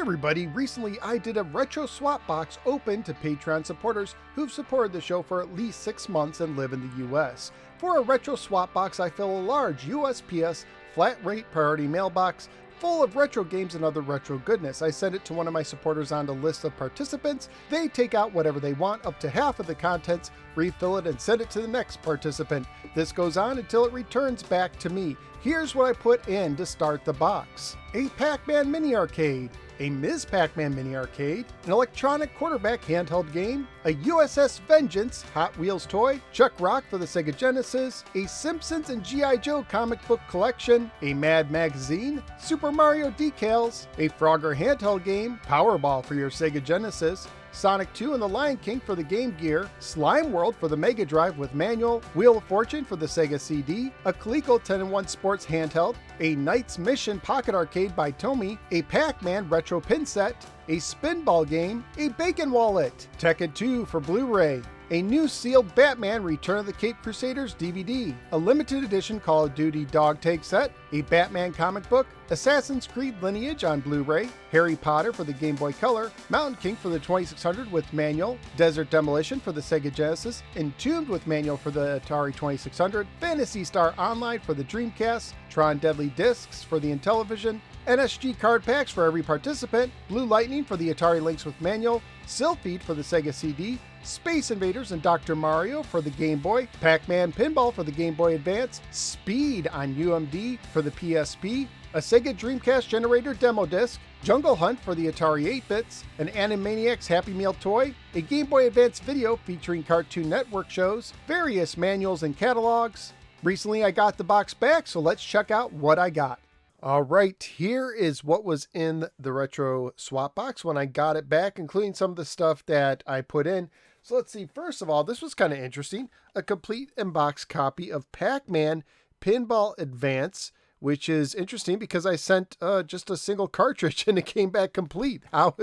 everybody, recently I did a retro swap box open to Patreon supporters who've supported the show for at least 6 months and live in the US. For a retro swap box, I fill a large USPS flat rate priority mailbox full of retro games and other retro goodness. I send it to one of my supporters on the list of participants. They take out whatever they want, up to half of the contents, refill it, and send it to the next participant. This goes on until it returns back to me. Here's what I put in to start the box: a Pac-Man mini arcade, a Ms. Pac-Man mini arcade, an electronic quarterback handheld game, a USS Vengeance Hot Wheels toy, Chuck Rock for the Sega Genesis, a Simpsons and G.I. Joe comic book collection, a Mad magazine, Super Mario decals, a Frogger handheld game, Powerball for your Sega Genesis, Sonic 2 and the Lion King for the Game Gear, Slime World for the Mega Drive with manual, Wheel of Fortune for the Sega CD, a Coleco 10-in-1 Sports handheld, a Knight's Mission Pocket Arcade by Tomy, a Pac-Man retro pin set, a Spinball game, a Bacon Wallet, Tekken 2 for Blu-ray, a new sealed Batman Return of the Caped Crusaders DVD, a limited edition Call of Duty dog tag set, a Batman comic book, Assassin's Creed Lineage on Blu-ray, Harry Potter for the Game Boy Color, Mountain King for the 2600 with manual, Desert Demolition for the Sega Genesis, Entombed with manual for the Atari 2600, Phantasy Star Online for the Dreamcast, Tron Deadly Discs for the Intellivision, NSG card packs for every participant, Blue Lightning for the Atari Lynx with manual, Sylphied for the Sega CD, Space Invaders and Dr. Mario for the Game Boy, Pac-Man Pinball for the Game Boy Advance, Speed on UMD for the PSP, a Sega Dreamcast Generator demo disc, Jungle Hunt for the Atari 8-bits, an Animaniacs Happy Meal toy, a Game Boy Advance video featuring Cartoon Network shows, various manuals and catalogs. Recently I got the box back, so let's check out what I got. All right, here is what was in the retro swap box when I got it back, including some of the stuff that I put in. So let's see. First of all, this was kind of interesting. A complete in-box copy of Pac-Man Pinball Advance, which is interesting because I sent just a single cartridge and it came back complete. How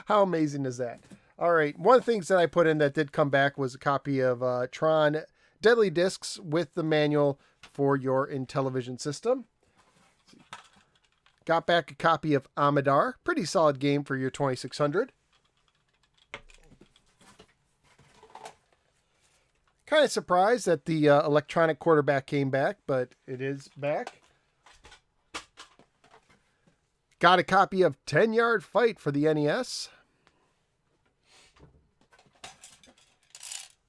amazing is that? All right, one of the things that I put in that did come back was a copy of Tron Deadly Discs with the manual for your Intellivision system. Got back a copy of Amadar. Pretty solid game for your 2600. Kind of surprised that the electronic quarterback came back, but it is back. Got a copy of 10-Yard Fight for the NES.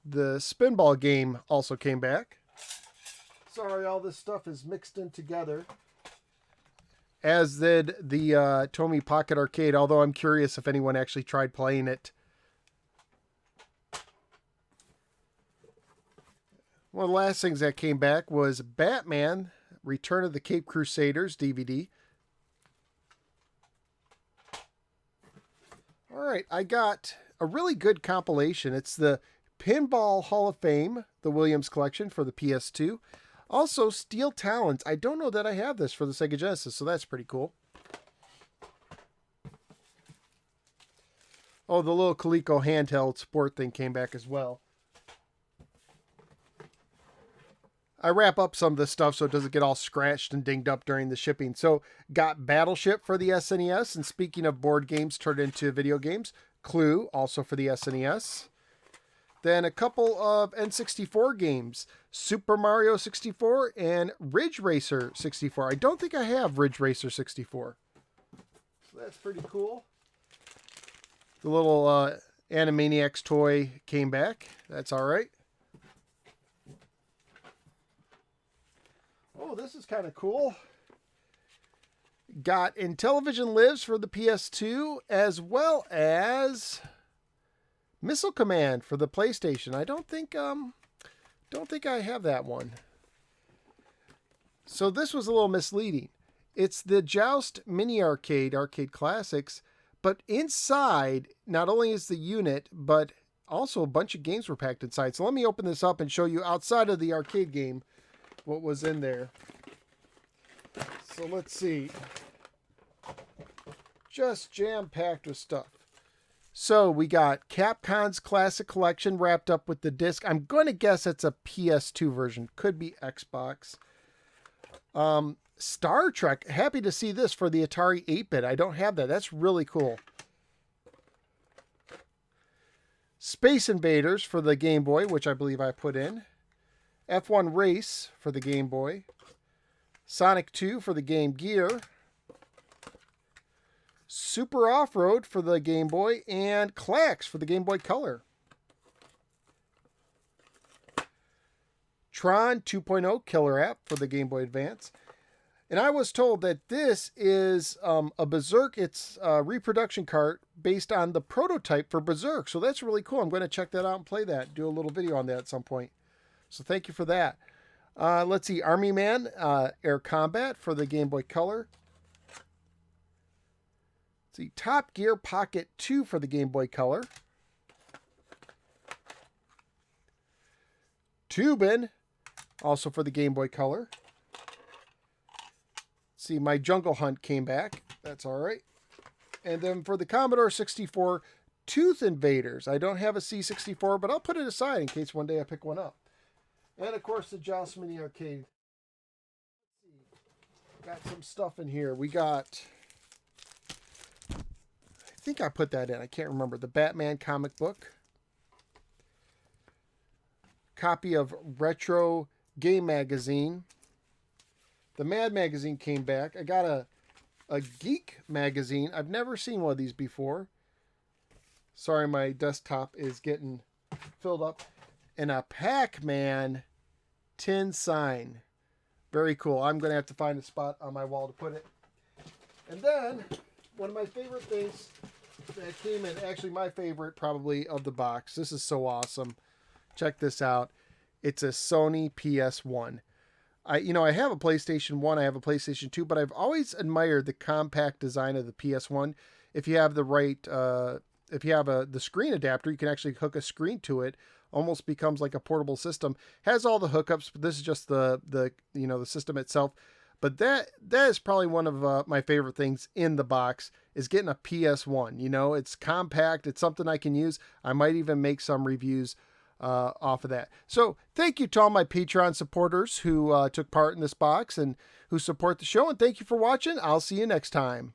The Spinball game also came back. Sorry, all this stuff is mixed in together. As did the Tomy Pocket Arcade, although I'm curious if anyone actually tried playing it. One of the last things that came back was Batman Return of the Caped Crusaders DVD. All right, I got a really good compilation. It's the Pinball Hall of Fame, the Williams collection for the PS2. Also, Steel Talons. I don't know that I have this for the Sega Genesis, so that's pretty cool. Oh, the little Coleco handheld sport thing came back as well. I wrap up some of this stuff so it doesn't get all scratched and dinged up during the shipping. So, got Battleship for the SNES. And speaking of board games turned into video games, Clue, also for the SNES. Then a couple of N64 games, Super Mario 64 and Ridge Racer 64. I don't think I have Ridge Racer 64. So that's pretty cool. The little Animaniacs toy came back. That's all right. Oh, this is kind of cool. Got Intellivision Lives for the PS2 as well as Missile Command for the PlayStation. I don't think I have that one. So this was a little misleading. It's the Joust Mini Arcade Classics, but inside not only is the unit, but also a bunch of games were packed inside. So let me open this up and show you outside of the arcade game what was in there. So let's see. Just jam-packed with stuff. So we got Capcom's Classic Collection wrapped up with the disc. I'm going to guess it's a PS2 version. Could be Xbox. Star Trek. Happy to see this for the Atari 8-bit. I don't have that. That's really cool. Space Invaders for the Game Boy, which I believe I put in. F1 Race for the Game Boy. Sonic 2 for the Game Gear. Super Off-Road for the Game Boy. And Klax for the Game Boy Color. Tron 2.0 Killer App for the Game Boy Advance. And I was told that this is a Berserk. It's a reproduction cart based on the prototype for Berserk. So that's really cool. I'm going to check that out and play that. Do a little video on that at some point. So thank you for that. Let's see. Army Man Air Combat for the Game Boy Color. Let's see. Top Gear Pocket 2 for the Game Boy Color. Tubin, also for the Game Boy Color. See, my Jungle Hunt came back. That's all right. And then for the Commodore 64, Tooth Invaders. I don't have a C64, but I'll put it aside in case one day I pick one up. And, of course, the Joust Mini Arcade. Got some stuff in here. We got, I think I put that in. I can't remember. The Batman comic book. Copy of Retro Game Magazine. The Mad Magazine came back. I got a Geek Magazine. I've never seen one of these before. Sorry, my desktop is getting filled up. And a Pac-Man tin sign. Very cool. I'm going to have to find a spot on my wall to put it. And then, one of my favorite things that came in, actually my favorite probably of the box. This is so awesome. Check this out. It's a Sony PS1. I have a PlayStation 1, I have a PlayStation 2, but I've always admired the compact design of the PS1. If you have the right, if you have the screen adapter, you can actually hook a screen to it. Almost becomes like a portable system. Has all the hookups, but this is just the system itself. But that is probably one of my favorite things in the box is getting a PS1. It's compact. It's something I can use. I might even make some reviews off of that. So thank you to all my Patreon supporters who took part in this box and who support the show. And thank you for watching. I'll see you next time.